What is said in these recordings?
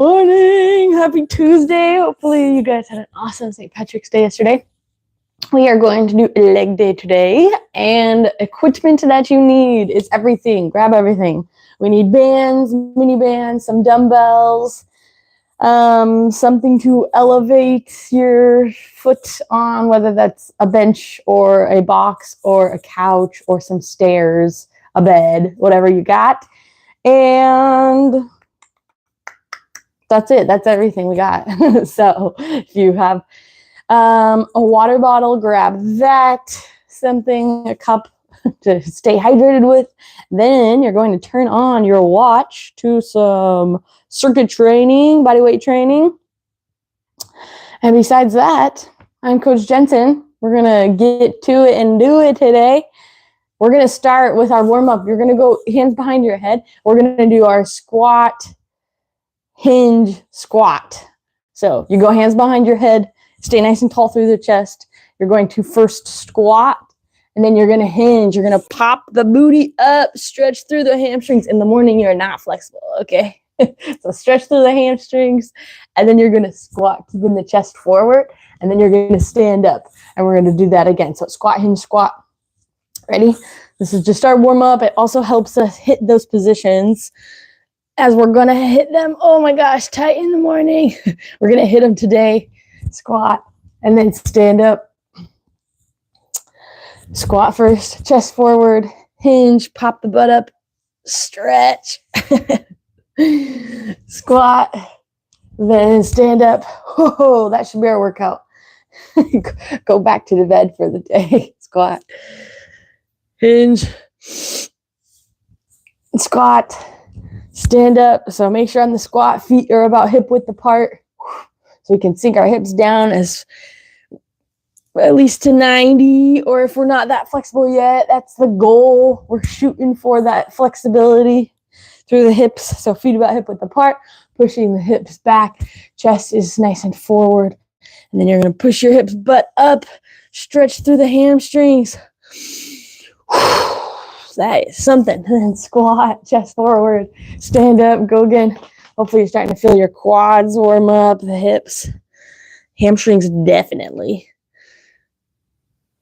Morning! Happy Tuesday. Hopefully you guys had an awesome St. Patrick's Day yesterday. We are going to do a leg day today, and equipment that you need is everything. Grab everything. We need bands, mini bands, some dumbbells, something to elevate your foot on, whether that's a bench or a box or a couch or some stairs, a bed, whatever you got. And that's it. That's everything we got. So if you have a water bottle, grab that, something, a cup to stay hydrated with. Then you're going to turn on your watch to some circuit training, bodyweight training. And besides that, I'm Coach Jensen. We're going to get to it and do it today. We're going to start with our warm-up. You're going to go hands behind your head. We're going to do our squat, hinge, squat. So you go hands behind your head, stay nice and tall through the chest. You're going to first squat, and then you're going to hinge. You're going to pop the booty up, stretch through the hamstrings. In the morning, you're not flexible, okay? So stretch through the hamstrings, and then you're going to squat, keeping the chest forward, and then you're going to stand up, and we're going to do that again. So squat, hinge, squat. Ready? This is just our warm-up. It also helps us hit those positions as we're going to hit them. Oh my gosh, tight in the morning. We're going to hit them today. Squat, and then stand up. Squat first, chest forward, hinge, pop the butt up, stretch. Squat, then stand up. Oh, that should be our workout. Go back to the bed for the day. Squat, hinge, squat, stand up. So make sure on the squat, feet are about hip width apart. So we can sink our hips down as at least to 90, or if we're not that flexible yet, that's the goal. We're shooting for that flexibility through the hips. So feet about hip width apart, pushing the hips back, chest is nice and forward. And then you're going to push your hips butt up, stretch through the hamstrings. That is something. And then squat, chest forward, stand up, go again. Hopefully you're starting to feel your quads warm up, the hips, hamstrings definitely.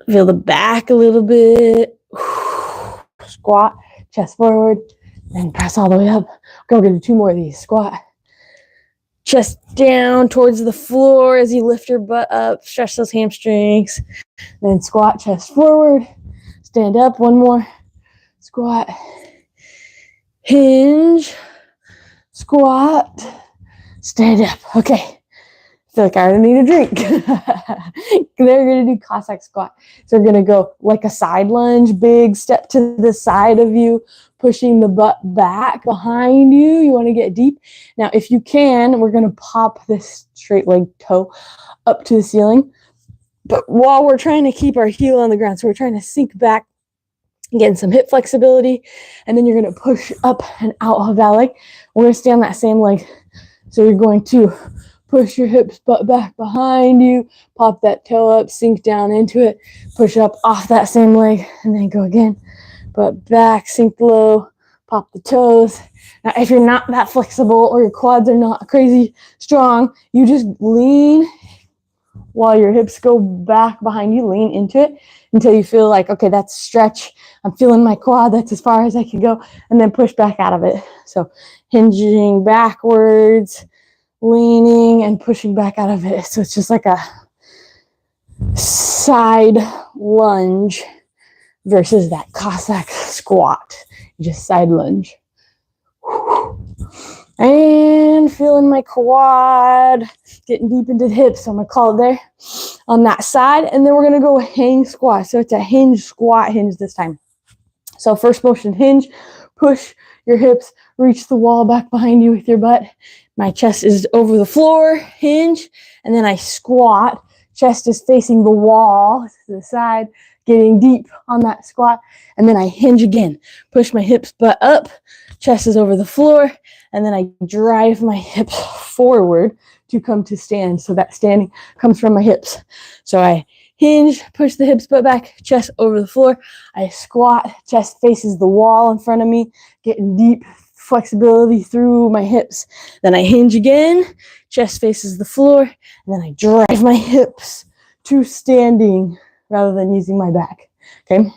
Feel the back a little bit. Squat, chest forward, and press all the way up. Go get 2 more of these. Squat, chest down towards the floor as you lift your butt up, stretch those hamstrings. Then squat, chest forward, stand up. 1 more. Squat, hinge, squat, stand up. Okay. I feel like I already need a drink. They're going to do Cossack squat. So we're going to go like a side lunge, big step to the side of you, pushing the butt back behind you. You want to get deep. Now, if you can, we're going to pop this straight leg toe up to the ceiling. But while we're trying to keep our heel on the ground, so we're trying to sink back, getting some hip flexibility, and then you're going to push up and out of that leg. We're going to stay on that same leg. So you're going to push your hips butt back behind you, pop that toe up, sink down into it, push up off that same leg, and then go again. Butt back, sink low, pop the toes. Now, if you're not that flexible or your quads are not crazy strong, you just lean while your hips go back behind you, lean into it until you feel like, okay, that's stretch. I'm feeling my quad. That's as far as I can go. And then push back out of it. So hinging backwards, leaning and pushing back out of it. So it's just like a side lunge versus that Cossack squat. You just side lunge. And feeling my quad, getting deep into the hips. So I'm going to call it there on that side. And then we're going to go hang squat. So it's a hinge, squat, hinge this time. So first motion, hinge, push your hips, reach the wall back behind you with your butt. My chest is over the floor, hinge, and then I squat. Chest is facing the wall to the side, getting deep on that squat. And then I hinge again, push my hips butt up, chest is over the floor, and then I drive my hips forward to come to stand. So that standing comes from my hips. So I hinge, push the hips butt back, chest over the floor. I squat, chest faces the wall in front of me, getting deep flexibility through my hips. Then I hinge again, chest faces the floor, and then I drive my hips to standing rather than using my back. Okay?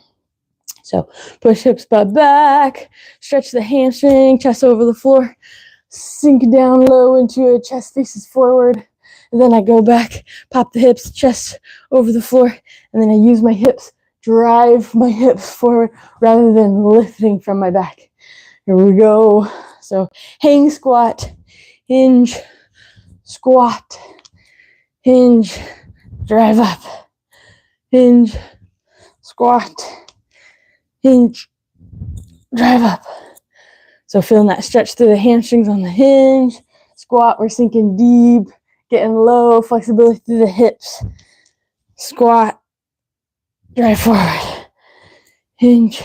So push hips, butt back, stretch the hamstring, chest over the floor, sink down low into it, chest faces forward. And then I go back, pop the hips, chest over the floor, and then I use my hips, drive my hips forward rather than lifting from my back. Here we go. So hang squat, hinge, squat, hinge, drive up, hinge, squat, hinge, drive up. So feeling that stretch through the hamstrings on the hinge. Squat, we're sinking deep, getting low, flexibility through the hips. Squat, drive forward, hinge,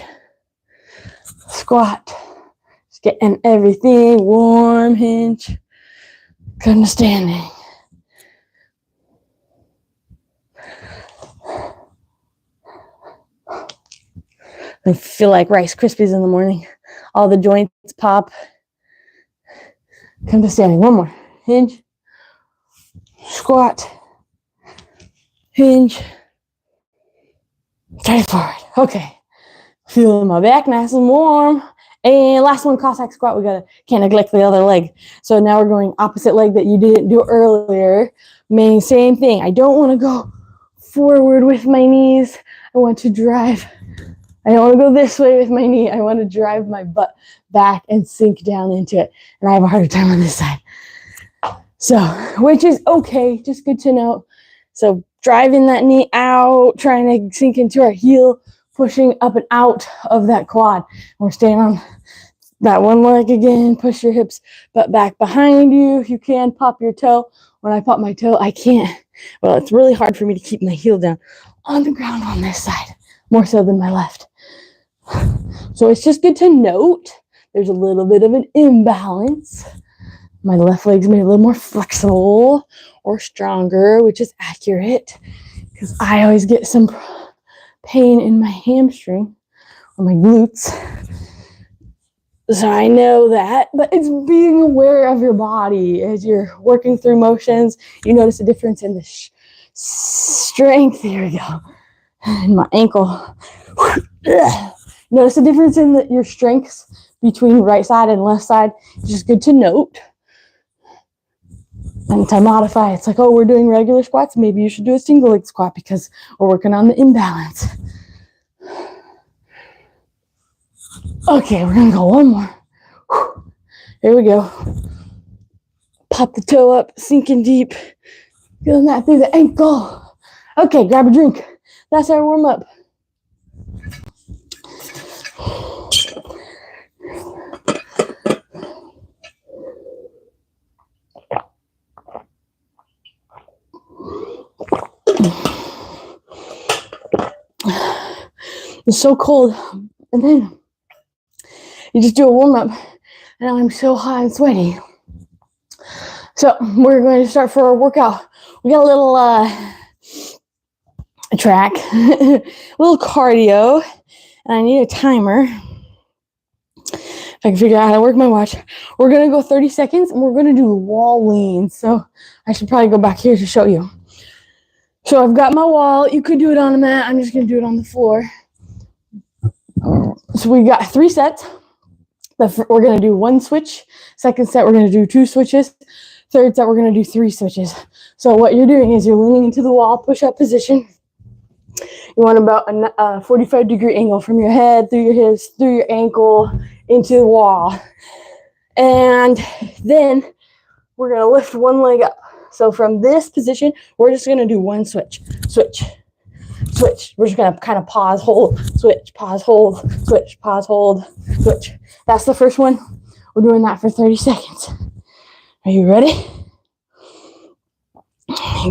squat. Just getting everything warm, hinge, come to standing. I feel like Rice Krispies in the morning. All the joints pop. Come to standing. One more. Hinge. Squat. Hinge. Drive forward. Okay. Feeling my back nice and warm. And last one, Cossack squat. Can't neglect the other leg. So now we're going opposite leg that you didn't do earlier. Same thing. I don't want to go forward with my knees. I want to drive. I don't want to go this way with my knee. I want to drive my butt back and sink down into it. And I have a harder time on this side. So, which is okay, just good to know. So driving that knee out, trying to sink into our heel, pushing up and out of that quad. We're staying on that one leg again. Push your hips butt back behind you. If you can, pop your toe. When I pop my toe, I can't. Well, it's really hard for me to keep my heel down on the ground on this side, more so than my left. So it's just good to note there's a little bit of an imbalance. My left leg's made a little more flexible or stronger, which is accurate because I always get some pain in my hamstring or my glutes. So I know that, but it's being aware of your body as you're working through motions. You notice a difference in the strength. Here we go. And my ankle. Notice a difference in your strengths between right side and left side. It's just good to note. And to modify, it's like, oh, we're doing regular squats. Maybe you should do a single leg squat because we're working on the imbalance. Okay, we're going to go one more. Here we go. Pop the toe up, sinking deep. Feeling that through the ankle. Okay, grab a drink. That's our warm up. It's so cold, and then you just do a warm up, and I'm so hot and sweaty. So we're going to start for our workout. We got a little track, a little cardio, and I need a timer. If I can figure out how to work my watch. We're going to go 30 seconds, and we're going to do wall leans. So I should probably go back here to show you. So I've got my wall. You could do it on a mat. I'm just going to do it on the floor. So we got 3 sets. We're going to do 1 switch. Second set, we're going to do 2 switches. Third set, we're going to do 3 switches. So what you're doing is you're leaning into the wall, push-up position. You want about a 45-degree angle from your head, through your hips, through your ankle, into the wall. And then we're going to lift one leg up. So from this position, we're just going to do 1 switch. Switch. Switch. We're just going to kind of pause, hold, switch, pause, hold, switch, pause, hold, switch. That's the first one. We're doing that for 30 seconds. Are you ready?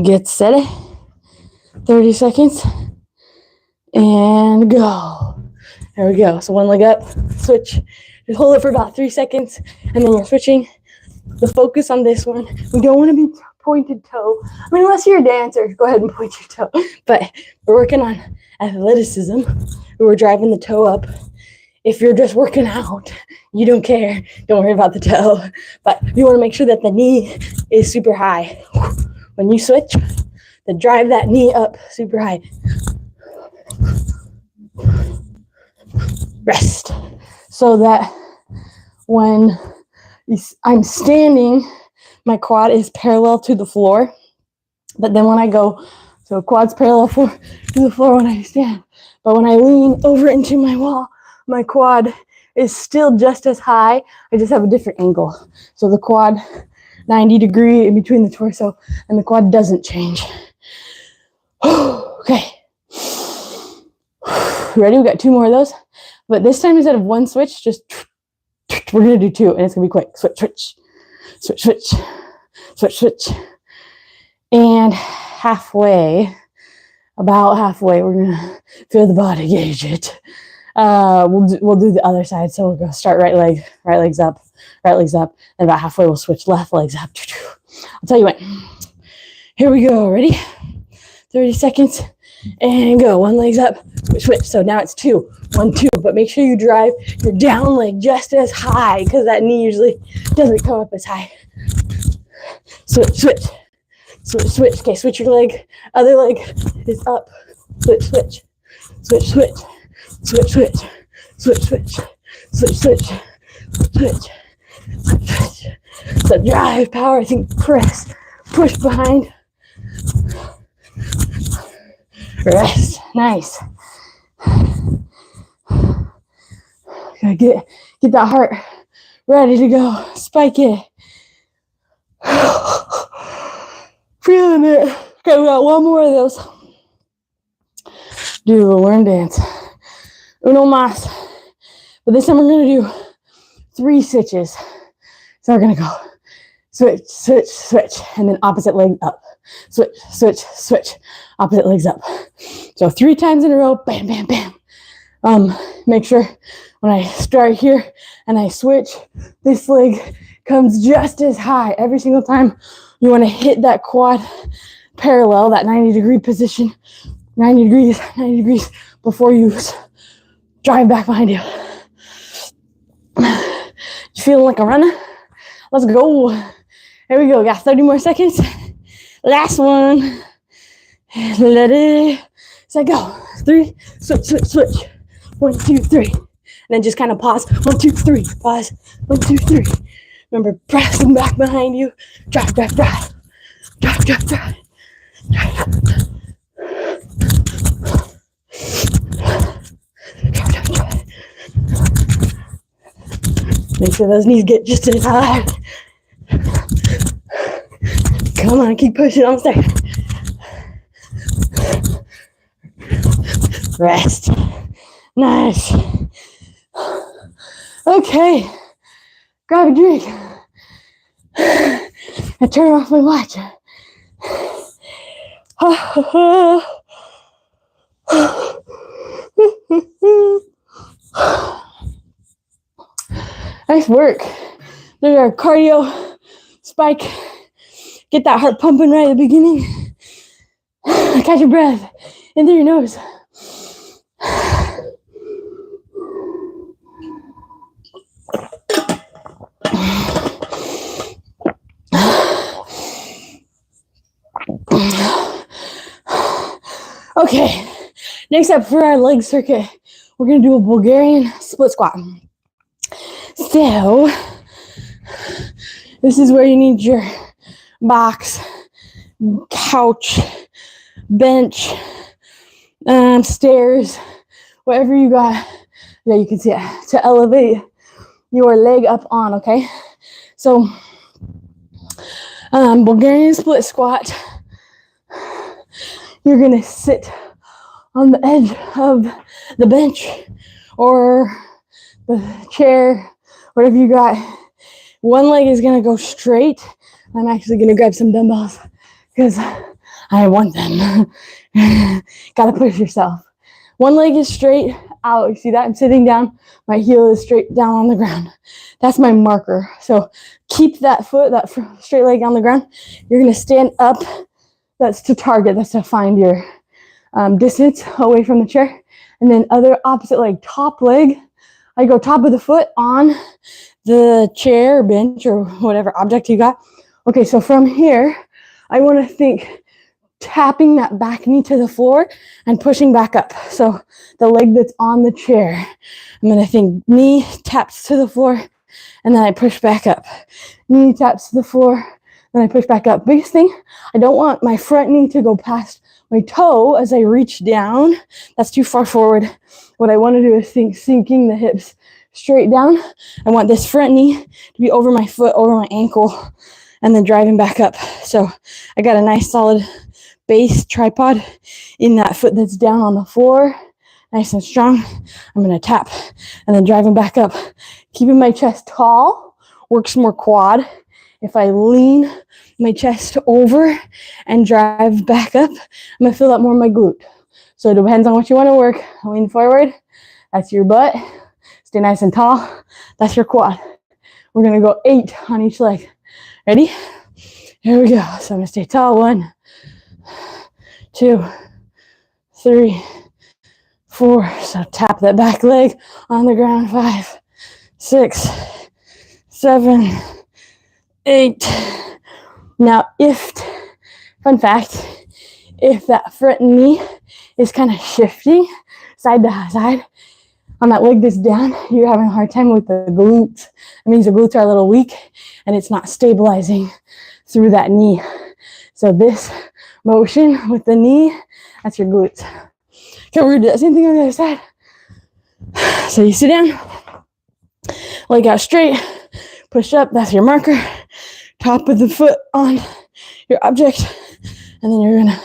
Get steady. 30 seconds. And go. There we go. So 1 leg up, switch. Just hold it for about 3 seconds, and then you're switching. The focus on this one, we don't want to be pointed toe. I mean, unless you're a dancer, go ahead and point your toe. But we're working on athleticism. We're driving the toe up if you're just working out, you don't care. Don't worry about the toe. But you want to make sure that the knee is super high. When you switch, then drive that knee up super high. Rest. So that when I'm standing, my quad is parallel to the floor. But then when I go, so quad's parallel to the floor when I stand. But when I lean over into my wall, my quad is still just as high. I just have a different angle. So the quad, 90 degree in between the torso, and the quad doesn't change. Okay. Ready? We got 2 more of those. But this time, instead of one switch, just we're going to do 2, and it's going to be quick. Switch, switch, switch, switch, switch, switch. And about halfway, we're going to feel the body, gauge it. We'll do the other side. So we'll go start right legs up, and about halfway we'll switch left legs up. I'll tell you when. Here we go. Ready? 30 seconds and go. 1 leg's up, switch. So now it's 2, 1, 2. But make sure you drive your down leg just as high because that knee usually doesn't come up as high. Switch, switch, switch, switch. Okay, switch your leg. Other leg is up. Switch, switch, switch, switch. Switch, switch, switch, switch, switch, switch, switch, switch. So drive, power, I think press, push behind. Rest, nice. Gotta get that heart ready to go. Spike it. Feeling it. Okay, we got 1 more of those. Do a worm dance. Uno más. But this time we're going to do 3 switches. So we're going to go switch, switch, switch, and then opposite leg up. Switch, switch, switch, opposite legs up. So 3 times in a row, bam, bam, bam. Make sure when I start here and I switch, this leg comes just as high every single time. You want to hit that quad parallel, that 90-degree position, 90 degrees before you drive back behind you. You feeling like a runner? Let's go. Here we go. Got 30 more seconds. Last one. Let it. Set go. 3. Switch, switch, switch. 1, 2, 3. And then just kind of pause. 1, 2, 3. Pause. 1, 2, 3. Remember, pressing back behind you. Drive, drive, drive. Drive, drive, drive. Drive. Make sure those knees get just as high. Come on, keep pushing. Almost there. Rest. Nice. Okay. Grab a drink. I turn off my watch. Nice work. There's our cardio spike. Get that heart pumping right at the beginning. Catch your breath in through your nose. Okay, next up for our leg circuit, we're going to do a Bulgarian split squat. So, this is where you need your box, couch, bench, stairs, whatever you got. Yeah, you can see it, to elevate your leg up on, okay? So, Bulgarian split squat. You're gonna sit on the edge of the bench or the chair, whatever you got. One leg is gonna go straight. I'm actually gonna grab some dumbbells because I want them. Gotta push yourself. One leg is straight out. You see that? I'm sitting down. My heel is straight down on the ground. That's my marker. So keep that foot, that straight leg on the ground. You're gonna stand up. That's to target. That's to find your distance away from the chair. And then other opposite leg, top leg I go top of the foot on the chair, bench, or whatever object you got. Okay, so from here, I want to think tapping that back knee to the floor and pushing back up. So the leg that's on the chair, I'm going to think knee taps to the floor, and then I push back up. Knee taps to the floor, then I push back up. Biggest thing, I don't want my front knee to go past my toe as I reach down. That's too far forward. What I want to do is think sinking the hips straight down. I want this front knee to be over my foot, over my ankle, and then driving back up. So I got a nice solid base tripod in that foot that's down on the floor, nice and strong. I'm going to tap and then driving back up. Keeping my chest tall works more quad. If I lean my chest over and drive back up, I'm going to feel that more in my glute. So it depends on what you want to work. Lean forward, that's your butt. Stay nice and tall, that's your quad. We're going to go 8 on each leg. Ready? Here we go. So I'm going to stay tall. 1, 2, 3, 4. So tap that back leg on the ground. 5, 6, 7, 8. Now, fun fact, if that front knee is kind of shifting side to side on that leg that's down, you're having a hard time with the glutes. It means the glutes are a little weak and it's not stabilizing through that knee. So this motion with the knee, that's your glutes. Okay, we're gonna do that same thing on the other side. So you sit down, leg out straight, push up, that's your marker. Top of the foot on your object, and then you're gonna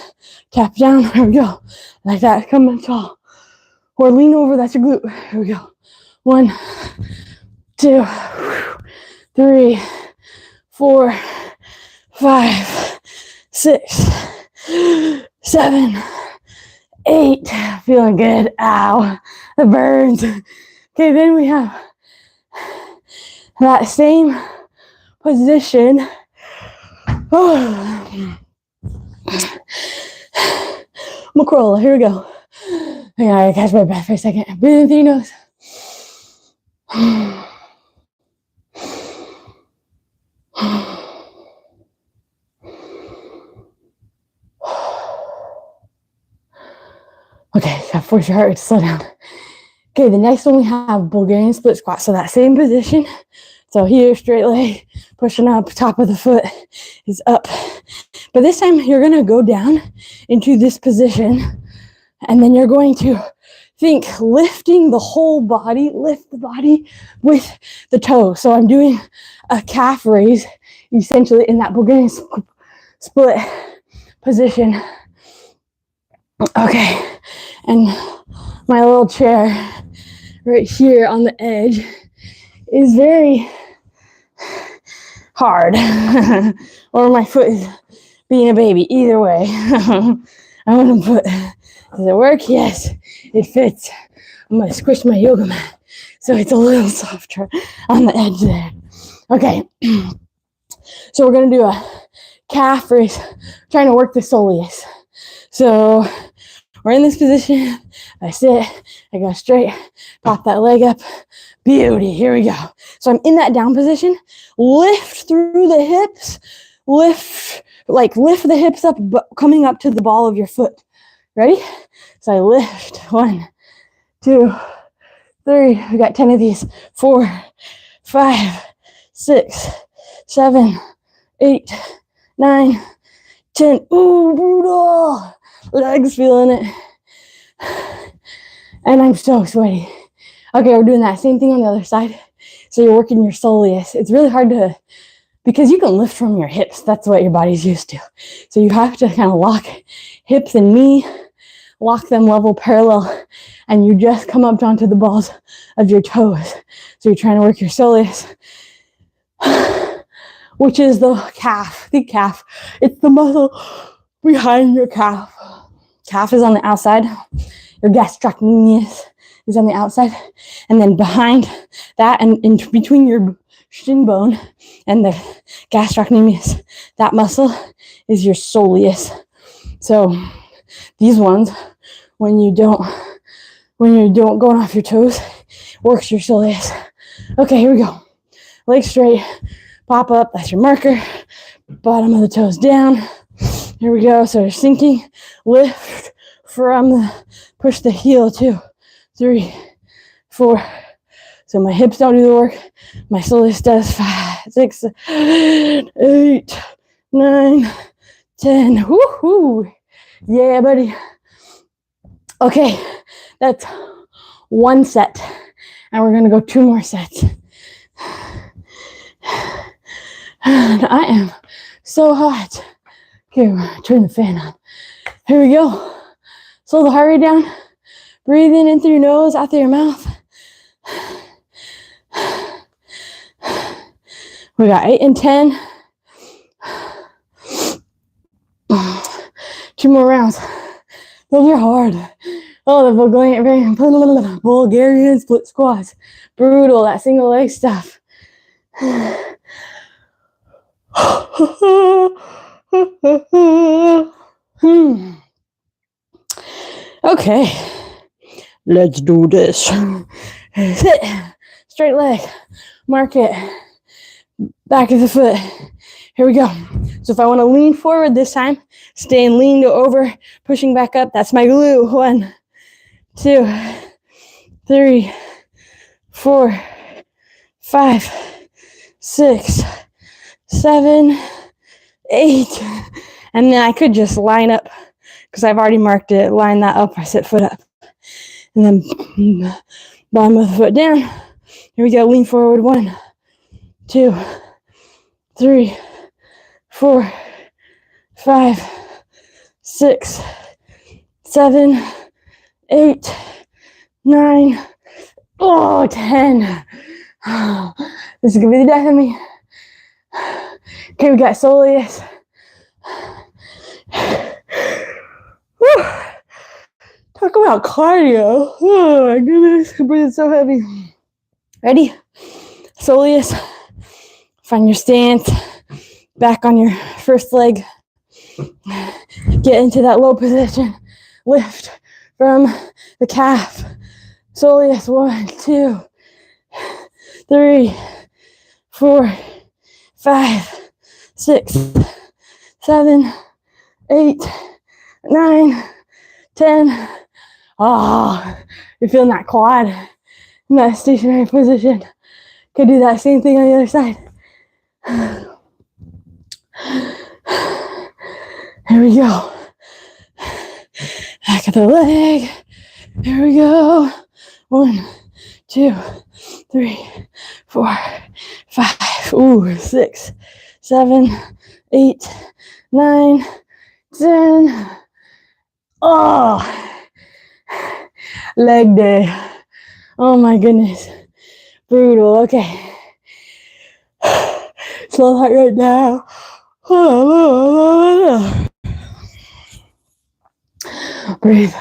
tap down. Here we go, like that. Come in tall, or lean over. That's your glute. Here we go. 1, 2, 3, 4, 5, 6, 7, 8. Feeling good. Ow, the burns. Okay, then we have that same position. Oh. Macrolla, here we go. I gotta catch my breath for a second. Breathe in through your nose. Okay, gotta force your heart rate to slow down. Okay, the next one we have Bulgarian split squat. So that same position. So here, straight leg, pushing up, top of the foot is up. But this time you're gonna go down into this position, and then you're going to think lifting the whole body, lift the body with the toes. So I'm doing a calf raise, essentially in that Bulgarian split position. Okay, and my little chair right here on the edge is very hard, or my foot is being a baby. Either way, I'm gonna put, does it work? Yes, it fits. I'm gonna squish my yoga mat so it's a little softer on the edge there. Okay, so we're gonna do a calf raise, trying to work the soleus. So we're in this position. I sit, I go straight, pop that leg up. Beauty, here we go. So I'm in that down position. Lift through the hips. Lift the hips up, but coming up to the ball of your foot. Ready? So I lift. 1, 2, 3. We got 10 of these. 4, 5, 6, 7, 8, 9, 10. Ooh, brutal. Legs feeling it. And I'm so sweaty. Okay, we're doing that same thing on the other side. So you're working your soleus. It's really hard to, because you can lift from your hips. That's what your body's used to. So you have to kind of lock hips and knee, lock them level parallel, and you just come up onto the balls of your toes. So you're trying to work your soleus, which is the calf. It's the muscle behind your calf. Calf is on the outside. Your gastrocnemius is on the outside, and then behind that and in between your shin bone and the gastrocnemius, that muscle is your soleus. So these ones, when you don't going off your toes, works your soleus. Okay, here we go. Legs straight, pop up, that's your marker. Bottom of the toes down. Here we go, so you're sinking, lift from the, push the heel, 2, 3, 4. So my hips don't do the work, my soleus does. 5, 6, 8, 9, 10. Woohoo! Yeah, buddy. Okay, that's 1 set. And we're gonna go 2 more sets. And I am so hot. Okay, turn the fan on. Here we go. Slow the heart rate down. Breathe in through your nose, out through your mouth. We got 8 and 10. 2 more rounds. Those are hard. Oh, the Bulgarian split squats. Brutal, that single leg stuff. Okay, let's do this. Sit, straight leg, mark it, back of the foot. Here we go. So if I want to lean forward this time, staying leaned over, pushing back up, that's my glute. 1, 2, 3, 4, 5, 6, 7, 8. And then I could just line up because I've already marked it. Line that up. I sit foot up. And then bottom of the foot down. Here we go. Lean forward. 1, 2, 3, 4, 5, 6, 7, 8, 9, 10. This is gonna be the death of me. Okay, we got soleus. Whew. Talk about cardio. Oh my goodness, I'm breathing so heavy. Ready? Soleus. Find your stance. Back on your first leg. Get into that low position. Lift from the calf. Soleus. 1, 2, 3, 4, 5, 6, 7, 8, 9, 10. Oh, you're feeling that quad in that stationary position. Could do that same thing on the other side. Here we go. Back of the leg. Here we go. 1, 2, 3, 4, 5. Ooh, 6, 7, 8, 9, 10. Oh, leg day. Oh my goodness. Brutal. Okay. Slow heart right now. Breathe.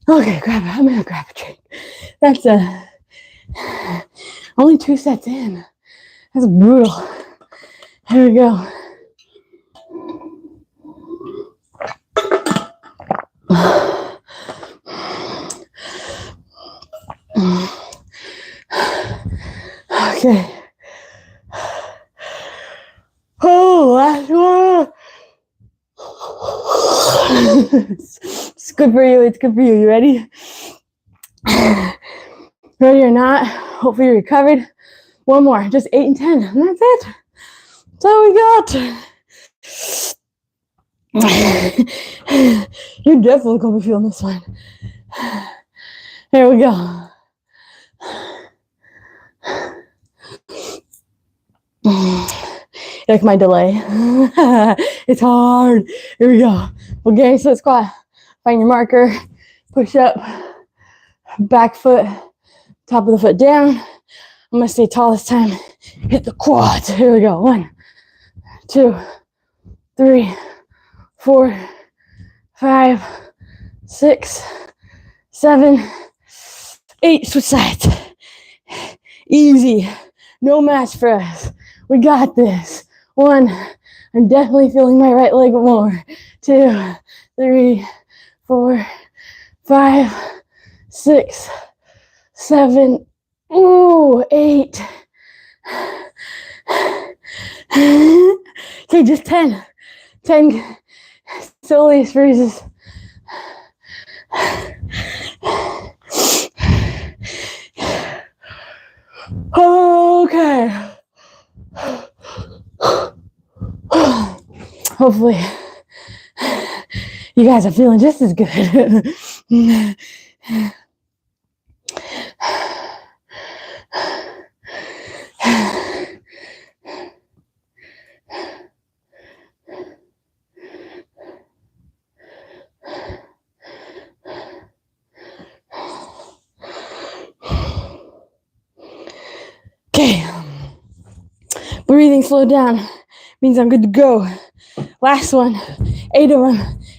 Okay, I'm gonna grab a drink. That's only 2 sets in. That's brutal. Here we go. Okay. Oh, last one. It's good for you. It's good for you. You ready? Ready or not? Hopefully you're recovered. One more. Just 8 and 10. And that's it. That's all we got. You're definitely going to be feeling this one. Here we go. Like my delay. It's hard. Here we go. Bulgarian split squat. Find your marker. Push up. Back foot. Top of the foot down. I'm going to stay tall this time. Hit the quads. Here we go. 1, 2, 3, 4, 5, 6, 7, 8. Switch sides. Easy. No match for us. We got this. 1. I'm definitely feeling my right leg more. 2, 3, 4, 5, 6, 7, ooh, 8. Okay, just 10. 10 soleus raises. Okay. Hopefully, you guys are feeling just as good. Okay. Breathing slowed down means I'm good to go. Last one, 8 of them.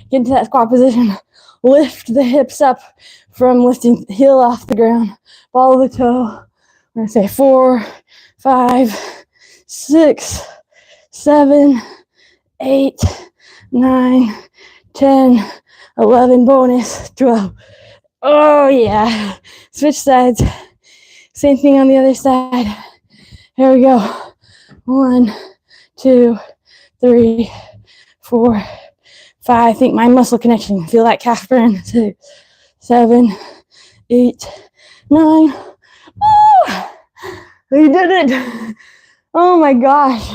Get into that squat position. Lift the hips up from lifting the heel off the ground. Follow the toe. We're gonna say 4, 5, 6, 7, 8, 9, 10, 11, bonus, 12. Oh yeah. Switch sides. Same thing on the other side. Here we go. 1, 2, 3, 4, 5. Think my muscle connection. Feel that calf burn. 6, 7, 8, 9. Oh, we did it. Oh my gosh.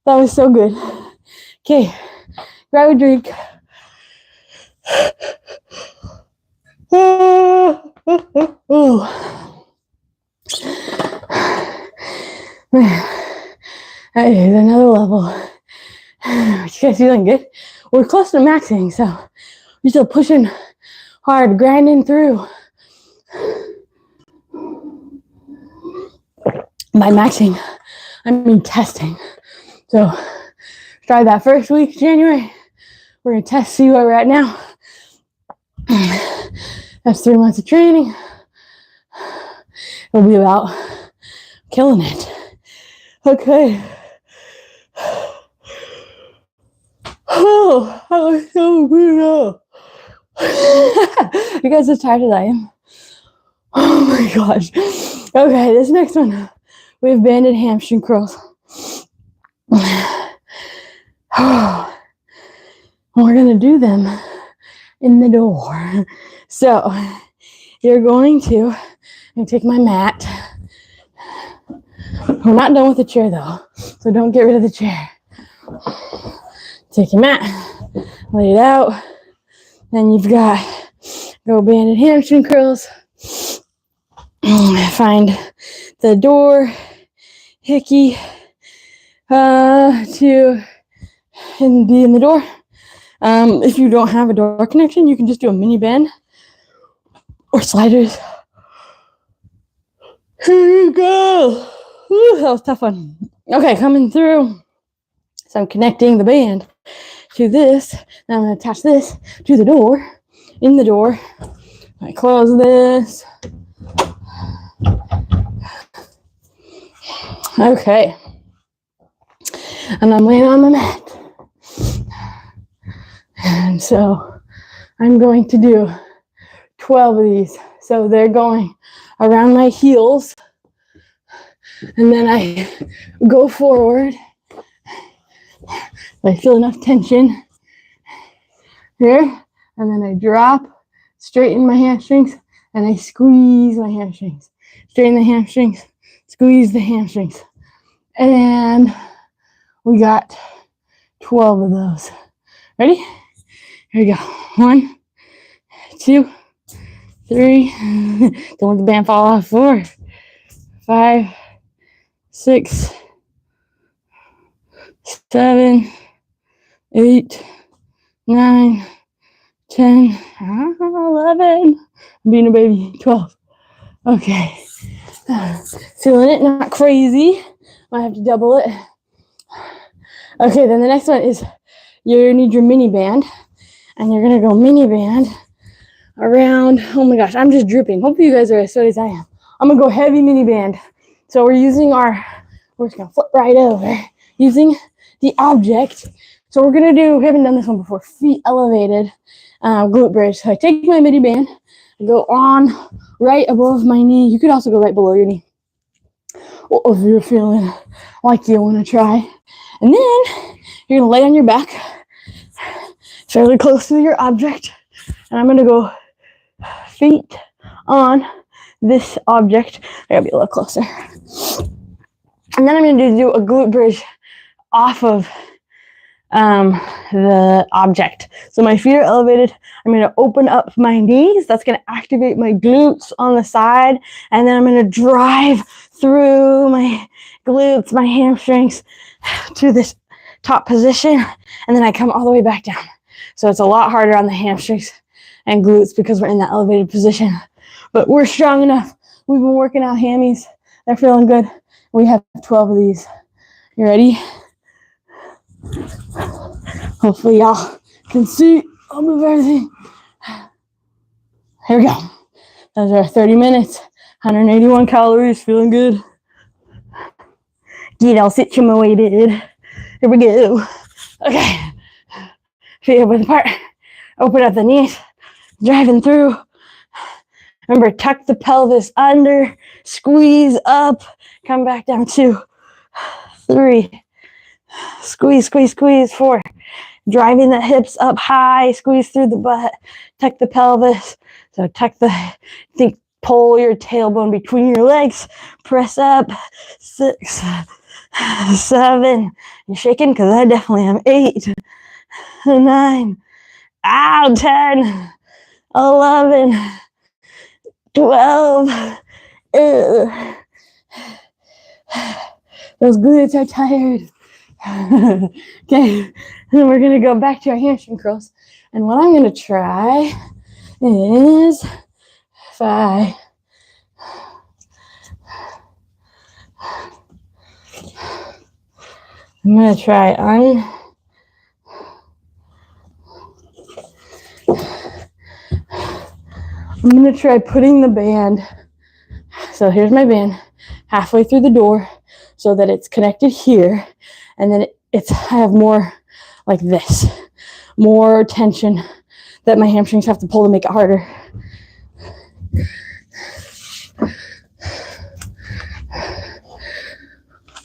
That was so good. Okay, grab a drink. Man, that is another level. You guys feeling good? We're close to maxing, so we're still pushing hard, grinding through. By maxing, I mean testing. So try that first week, January. We're gonna test, see where we're at now. That's 3 months of training. It'll be about killing it. Okay. Oh, that was so beautiful. You guys as tired as I am? Oh my gosh. Okay, this next one, we have banded hamstring curls. We're gonna do them in the door. So you're going to take my mat. We're not done with the chair though, so don't get rid of the chair. Take your mat, lay it out. Then you've got go banded hamstring curls. Find the door hickey to be in the door. If you don't have a door connection, you can just do a mini band or sliders. Here you go. Whew, that was a tough one. Okay, coming through. So I'm connecting the band to this. Now I'm going to attach this to the door. In the door. I close this. Okay. And I'm laying on the mat. And so I'm going to do 12 of these. So they're going around my heels. And then I go forward. I feel enough tension here. And then I drop, straighten my hamstrings, and I squeeze my hamstrings. Straighten the hamstrings, squeeze the hamstrings. And we got 12 of those. Ready? Here we go. 1, 2, 3. Don't let the band fall off. 4, 5, 6, 7, 8, 9, 10, 11. I'm being a baby. 12. Okay. Feeling it, not crazy. Might have to double it. Okay, then the next one is you need your mini band. And you're going to go mini band around. Oh my gosh, I'm just dripping. Hopefully you guys are as sweaty as I am. I'm going to go heavy mini band. So we're just going to flip right over. Using the object. So we're gonna do, we haven't done this one before, feet elevated glute bridge. So I take my midi band, I go on right above my knee. You could also go right below your knee. Well, if you're feeling like you want to try. And then you're gonna lay on your back, fairly close to your object. And I'm gonna go feet on this object. I gotta be a little closer. And then I'm gonna do a glute bridge off of the object. So my feet are elevated. I'm going to open up my knees. That's going to activate my glutes on the side. And then I'm going to drive through my glutes, my hamstrings to this top position. And then I come all the way back down. So it's a lot harder on the hamstrings and glutes because we're in that elevated position. But we're strong enough. We've been working out hammies. They're feeling good. We have 12 of these. You ready? Hopefully y'all can see. I'll move everything. Here we go. Those are 30 minutes, 181 calories, feeling good. Get all situated. Here we go. Okay. Feet up width apart. Open up the knees. Driving through. Remember, tuck the pelvis under. Squeeze up. Come back down. 2, 3. Squeeze, squeeze, squeeze. 4. Driving the hips up high. Squeeze through the butt. Tuck the pelvis. So pull your tailbone between your legs. Press up. 6, 7. You're shaking because I definitely am. 8, 9. Ow, 10, 11, 12. Ugh. Those glutes are tired. Okay, then we're gonna go back to our hamstring curls. And what I'm gonna try is 5. I'm gonna try I'm gonna try putting the band. So here's my band halfway through the door so that it's connected here. And then I have more like this, more tension that my hamstrings have to pull to make it harder.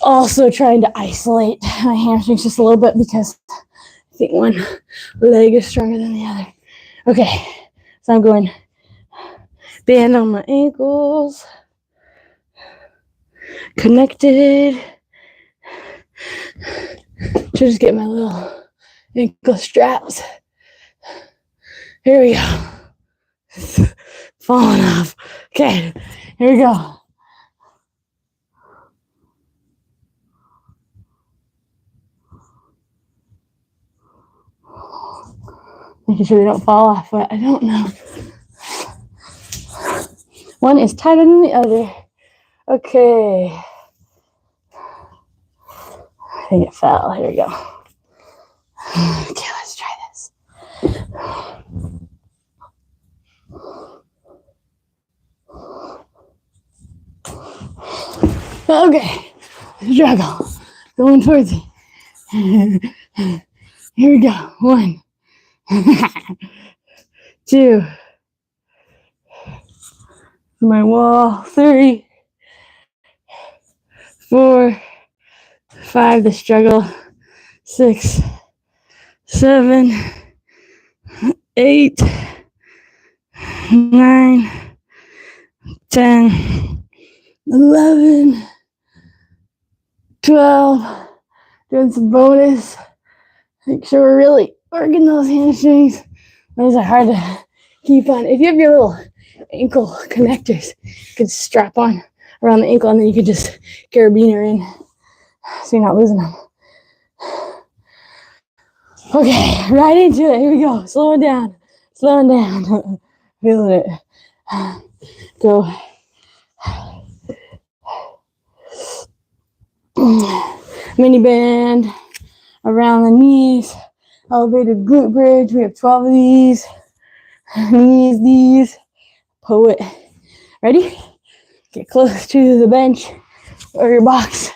Also trying to isolate my hamstrings just a little bit because I think one leg is stronger than the other. Okay, so I'm going band on my ankles, connected. Just get my little ankle straps. Here we go. Falling off. Okay, here we go. Making sure they don't fall off, but I don't know. One is tighter than the other. Okay. I think it fell. Here we go. Okay, let's try this. Okay. Struggle. Going towards it. Here we go. 1. 2. My wall. 3. 4. 5. The struggle. 6. 7. 8. 9. 10. 11. 12. Doing some bonus. Make sure we're really working those hamstrings. Those are hard to keep on. If you have your little ankle connectors, you can strap on around the ankle and then you can just carabiner in so you're not losing them. Okay, right into it. Here we go. Slowing down. Slowing down. Feeling it. Go. Mini band around the knees. Elevated glute bridge. We have 12 of these. Knees, these. Poet. Ready? Get close to the bench or your box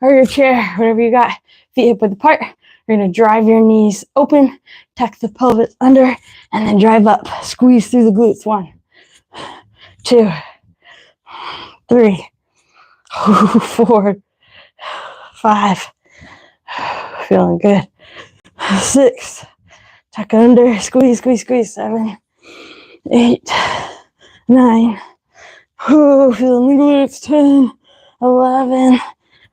or your chair, whatever you got. feet hip width apart. You're gonna drive your knees open, tuck the pelvis under, and then drive up. Squeeze through the glutes. 1, 2, 3, 4, 5. Feeling good. 6. Tuck under. Squeeze, squeeze, squeeze. 7, 8, 9. Feeling the glutes. 10, 11,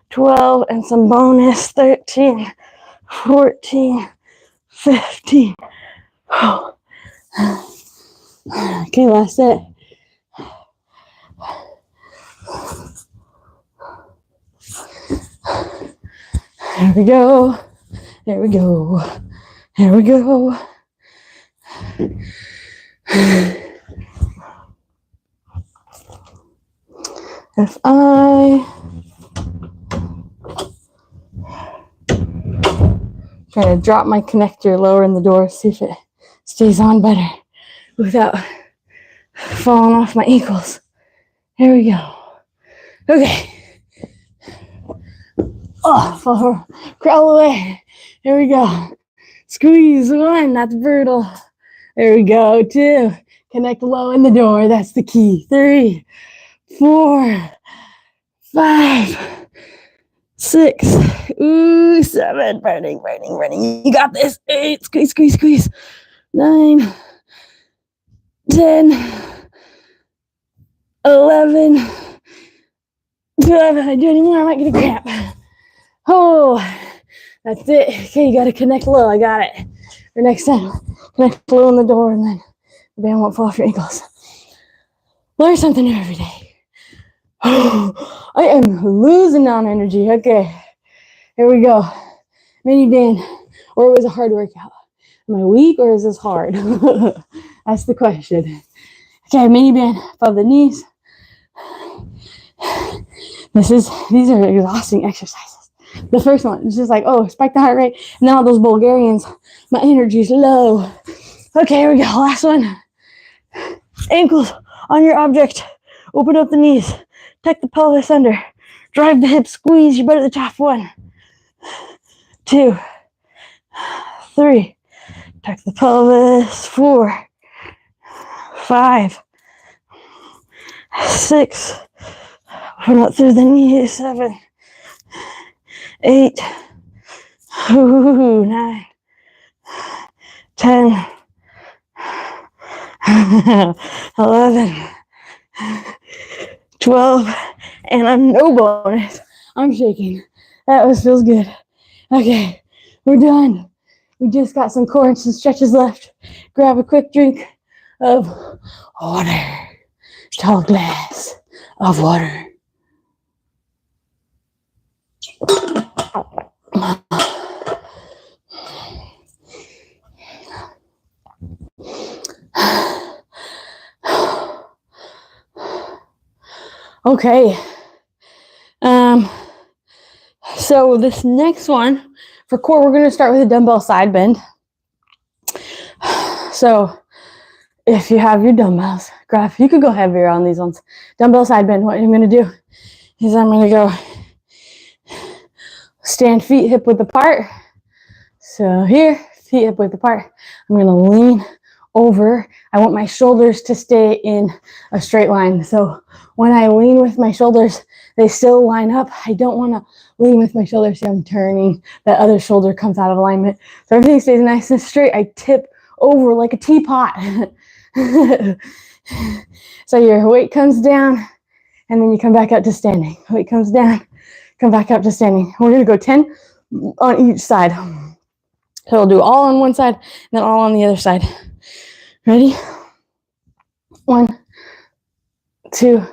12, and some bonus. 13, 14, 15. Okay, last set. There we go. There we go. There we go. If I try to drop my connector lower in the door, see if it stays on better without falling off my ankles. There we go. Okay. Oh, crawl away. There we go. Squeeze. 1, that's brutal. There we go. 2, connect low in the door. That's the key. 3, 4, 5, 6. Ooh, 7. Burning, burning, burning. You got this. 8. Squeeze, squeeze, squeeze. 9, 10, 11, 12. If I do any more, I might get a cramp. Oh, that's it. Okay, you got to connect low. I got it. For next time, connect low in the door, and then the band won't fall off your ankles. Learn something new every day. Oh, I am losing on energy. Okay, here we go. Mini band, or it was a hard workout. Am I weak or is this hard? That's the question. Okay, mini band above the knees. These are exhausting exercises. The first one is just like, oh, spike the heart rate. And then all those Bulgarians, my energy's low. Okay, here we go. Last one. Ankles on your object. Open up the knees. Tuck the pelvis under. Drive the hips. Squeeze your butt at the top. 1, 2, 3. Tuck the pelvis. 4, 5, 6. Open up through the knees. 7, 8, 9, 10, 11, 12, and I'm no bonus. I'm shaking. That feels good. Okay, we're done. We just got some core and some stretches left. Grab a quick drink of water. Tall glass of water. Okay. So this next one for core, we're going to start with a dumbbell side bend. So if you have your dumbbells, you could go heavier on these ones. Dumbbell side bend. What I'm going to do is I'm going to go stand feet hip width apart. So here, feet hip width apart. I'm going to lean over. I want my shoulders to stay in a straight line. So when I lean with my shoulders, they still line up. I don't want to lean with my shoulders. See, I'm turning. That other shoulder comes out of alignment. So everything stays nice and straight. I tip over like a teapot. So your weight comes down, and then you come back up to standing. Weight comes down, come back up to standing. We're going to go 10 on each side. So we'll do all on one side, and then all on the other side. Ready? 1, 2.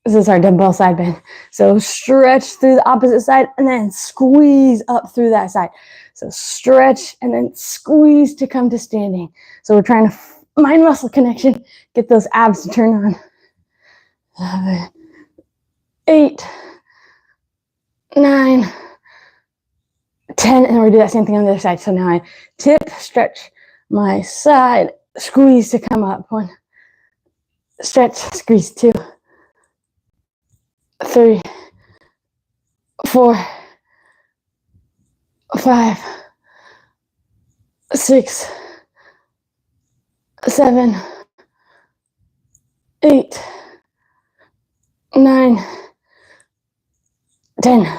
This is our dumbbell side bend. So stretch through the opposite side and then squeeze up through that side. So stretch and then squeeze to come to standing. So we're trying to mind muscle connection, get those abs to turn on. 7, 8, 9, 10, and we'll do that same thing on the other side. So now I tip, stretch my side, squeeze to come up. 1, stretch, squeeze. 2, 3, 4, 5, 6, 7, 8, 9, 10.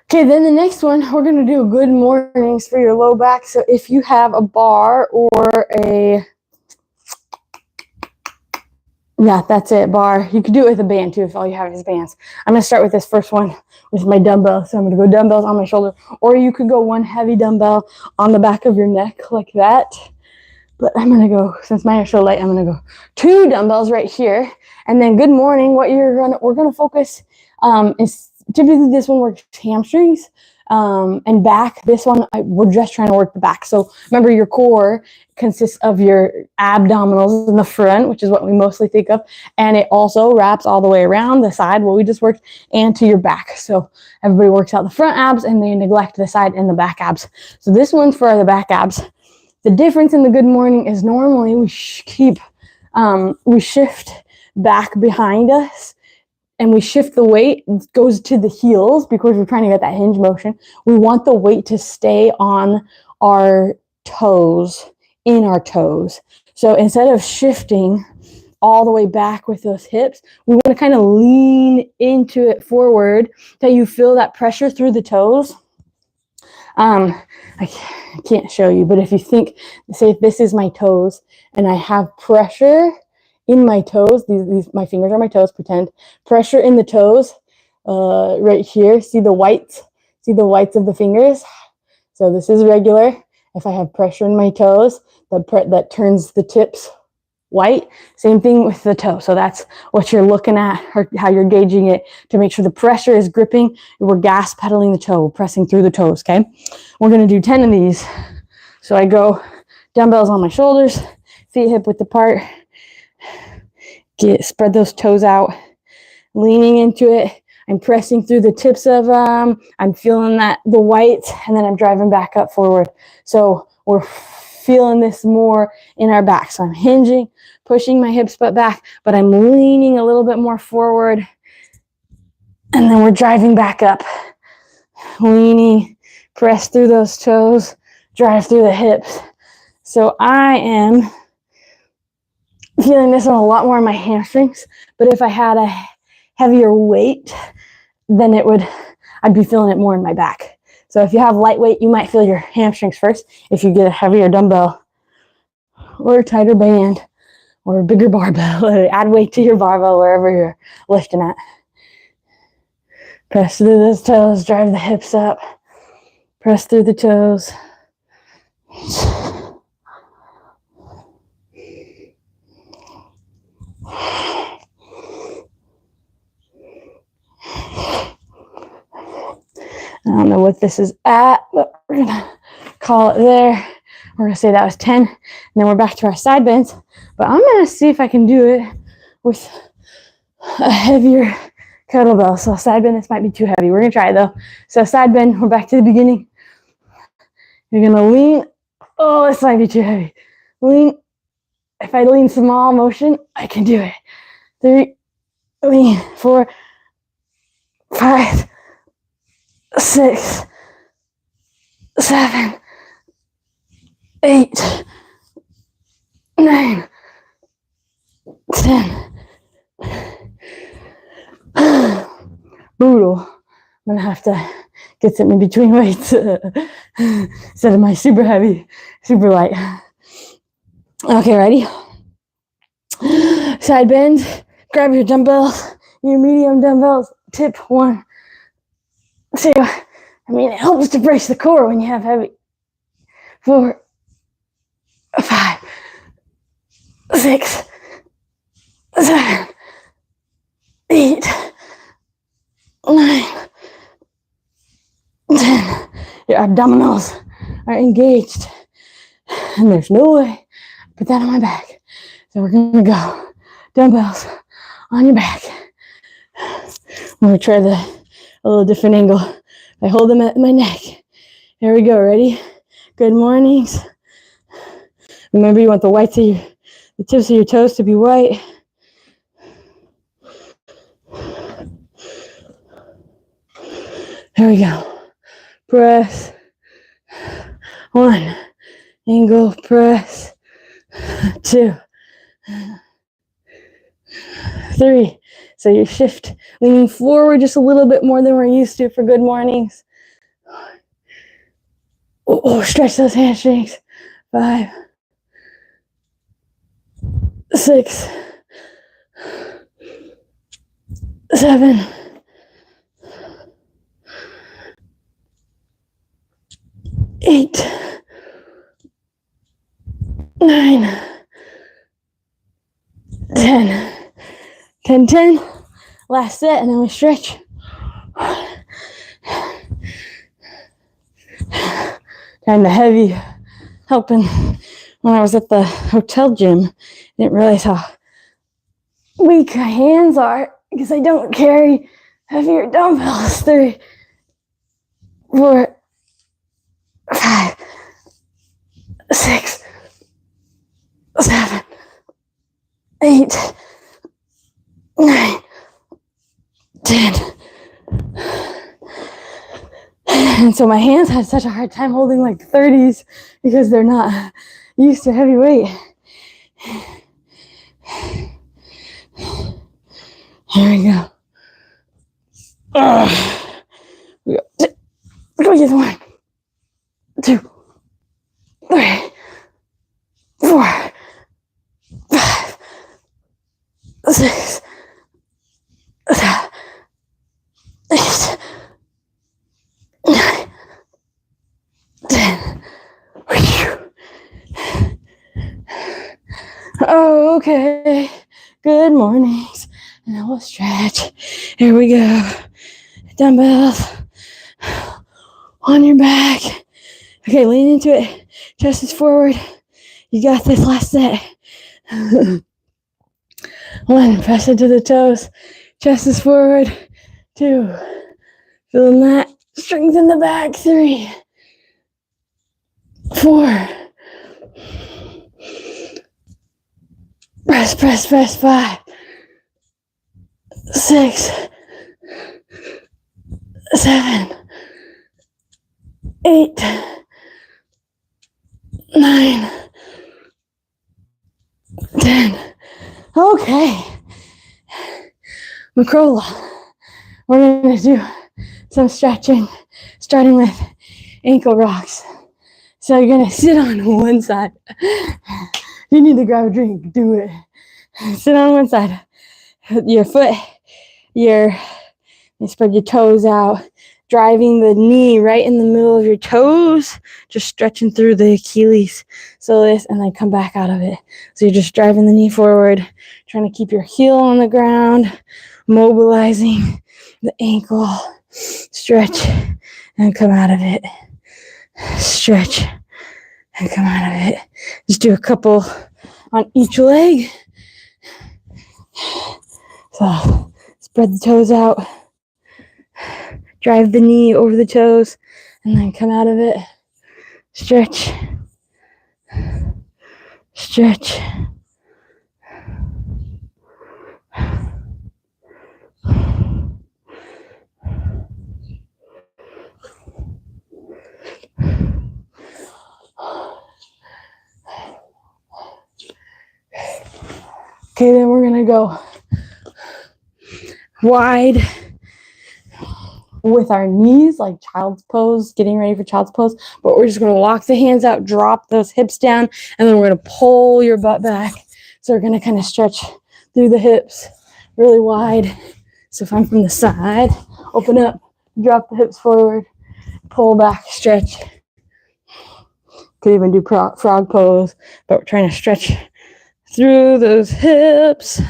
Okay, then the next one, we're going to do good mornings for your low back. So if you have a bar or yeah, that's it, bar. You could do it with a band too if all you have is bands. I'm going to start with this first one with my dumbbell. So I'm going to go dumbbells on my shoulder. Or you could go one heavy dumbbell on the back of your neck like that. But I'm going to go, since mine are so light, I'm going to go 2 dumbbells right here. And then good morning, we're going to focus is typically this one works hamstrings and back. This one, we're just trying to work the back. So remember, your core consists of your abdominals in the front, which is what we mostly think of. And it also wraps all the way around the side, what we just worked, and to your back. So everybody works out the front abs and they neglect the side and the back abs. So this one's for the back abs. The difference in the good morning is normally we shift back behind us and we shift the weight. It goes to the heels because we're trying to get that hinge motion. We want the weight to stay on our toes, in our toes. So instead of shifting all the way back with those hips, we want to kind of lean into it forward till you feel that pressure through the toes. I can't show you, but if you think, say if this is my toes and I have pressure in my toes, these my fingers are my toes, pretend pressure in the toes, right here, see the whites of the fingers. So this is regular. If I have pressure in my toes, that turns the tips white. Same thing with the toe. So that's what you're looking at, or how you're gauging it to make sure the pressure is gripping. We're gas pedaling the toe, pressing through the toes. Okay, we're going to do 10 of these. So I go dumbbells on my shoulders, feet hip width apart, spread those toes out, leaning into it. I'm pressing through the tips of I'm feeling the whites, and then I'm driving back up forward. So we're feeling this more in our back. So I'm hinging, pushing my hips back, but I'm leaning a little bit more forward. And then we're driving back up, leaning, press through those toes, drive through the hips. So I am feeling this one a lot more in my hamstrings, but if I had a heavier weight, then I'd be feeling it more in my back. So if you have lightweight, you might feel your hamstrings first. If you get a heavier dumbbell or a tighter band or a bigger barbell, add weight to your barbell wherever you're lifting at. Press through those toes, drive the hips up, press through the toes. I don't know what this is at, but we're going to call it there. We're going to say that was 10. And then we're back to our side bends. But I'm going to see if I can do it with a heavier kettlebell. So side bend, this might be too heavy. We're going to try it though. So side bend, we're back to the beginning. You're going to lean. Oh, this might be too heavy. Lean. If I lean small motion, I can do it. 3, lean, 4, 5, 6, 7, 8, 9, 10. Brutal. I'm gonna have to get something between weights instead of my super heavy, super light. Okay, ready? Side bend. Grab your dumbbells, your medium dumbbells. Tip 1, 2. I mean, it helps to brace the core when you have heavy. 4, 5, 6, 7, 8, 9, 10. Your abdominals are engaged. And there's no way I put that on my back. So we're going to go dumbbells on your back. I'm going to try a little different angle. I hold them at my neck. Here we go. Ready? Good mornings. Remember, you want the tips of your toes to be white. Here we go. press. 1, angle, press. 2, 3. So you shift, leaning forward just a little bit more than we're used to for good mornings. Oh, stretch those hamstrings. 5, 6, 7, 8, 9, 10. 10, 10. Last set, and then we stretch. Kind of heavy, helping when I was at the hotel gym. I didn't realize how weak my hands are because I don't carry heavier dumbbells. 3, 4, 5, 6, 7, 8, 9, 10. And so my hands had such a hard time holding like 30s because they're not used to heavy weight. Here we go. We go get 1, 2, 3, 4, 5, 6, 7, 8, 9, 10. Oh, okay. Good mornings. And then we'll stretch. Here we go. Dumbbells on your back. Okay, lean into it. Chest is forward. You got this. Last set. 1, press into the toes. Chest is forward. 2, feeling that. Strengthen the back. 3, 4. Press, press, press. 5, 6, 7, 8, 9, 10. Okay. Macrola. We're going to do some stretching, starting with ankle rocks. So you're going to sit on one side. You need to grab a drink, do it. Sit on one side. Your foot, you spread your toes out, driving the knee right in the middle of your toes, just stretching through the Achilles, soleus, and then come back out of it. So you're just driving the knee forward, trying to keep your heel on the ground, mobilizing the ankle, stretch, and come out of it. Stretch, and come out of it. Just do a couple on each leg. So spread the toes out, drive the knee over the toes, and then come out of it. Stretch, stretch. Okay, then we're gonna go wide with our knees, like child's pose, getting ready for child's pose. But we're just gonna walk the hands out, drop those hips down, and then we're gonna pull your butt back. So we're gonna kind of stretch through the hips really wide. So if I'm from the side, open up, drop the hips forward, pull back, stretch. Could even do frog pose, but we're trying to stretch through those hips.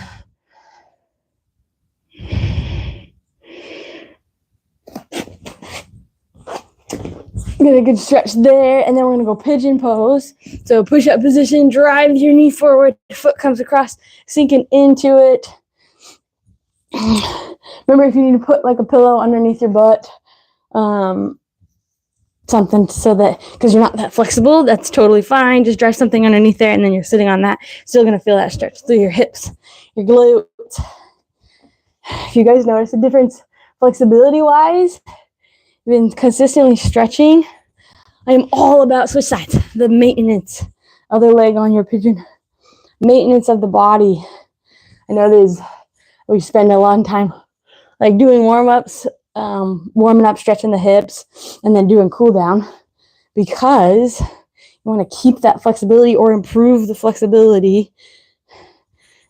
Get a good stretch there, and then we're gonna go pigeon pose. So push up position, drive your knee forward, foot comes across, sinking into it. Remember, if you need to put like a pillow underneath your butt, something so that, because you're not that flexible, that's totally fine. Just drive something underneath there, and then you're sitting on that. Still gonna feel that stretch through your hips, your glutes. If you guys notice a difference flexibility wise, been consistently stretching. I am all about switch sides, the maintenance. Other leg on your pigeon. Maintenance of the body. I know we spend a long time like doing warm-ups, warming up, stretching the hips, and then doing cool down because you want to keep that flexibility or improve the flexibility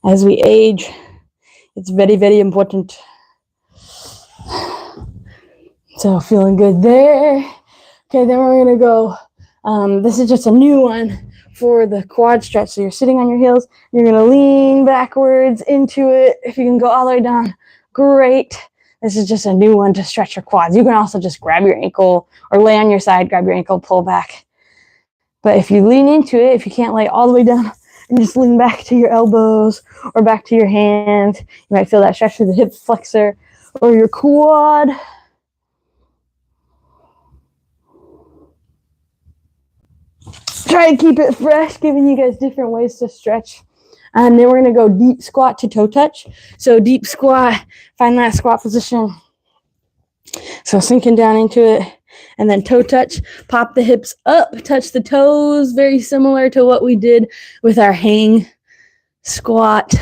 as we age. It's very, very important. So feeling good there. Okay, then we're going to go, this is just a new one for the quad stretch. So you're sitting on your heels, you're going to lean backwards into it. If you can go all the way down, great. This is just a new one to stretch your quads. You can also just grab your ankle or lay on your side, grab your ankle, pull back. But if you lean into it, if you can't lay all the way down and just lean back to your elbows or back to your hands, you might feel that stretch through the hip flexor or your quad. Try to keep it fresh, giving you guys different ways to stretch. And then we're going to go deep squat to toe touch. So deep squat, find that squat position. So sinking down into it. And then toe touch, pop the hips up, touch the toes. Very similar to what we did with our hang squat.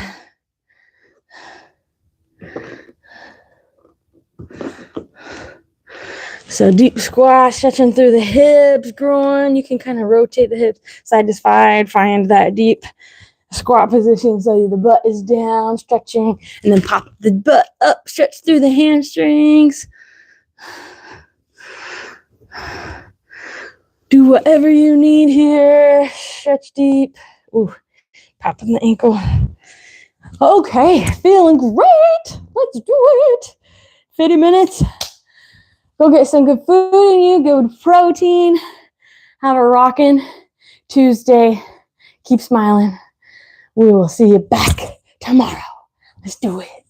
So deep squat, stretching through the hips, groin. You can kind of rotate the hips side to side, find that deep squat position so the butt is down, stretching, and then pop the butt up, stretch through the hamstrings. Do whatever you need here. Stretch deep. Ooh, popping the ankle. Okay, feeling great. Let's do it. 50 minutes. Go get some good food in you, good protein. Have a rockin' Tuesday. Keep smiling. We will see you back tomorrow. Let's do it.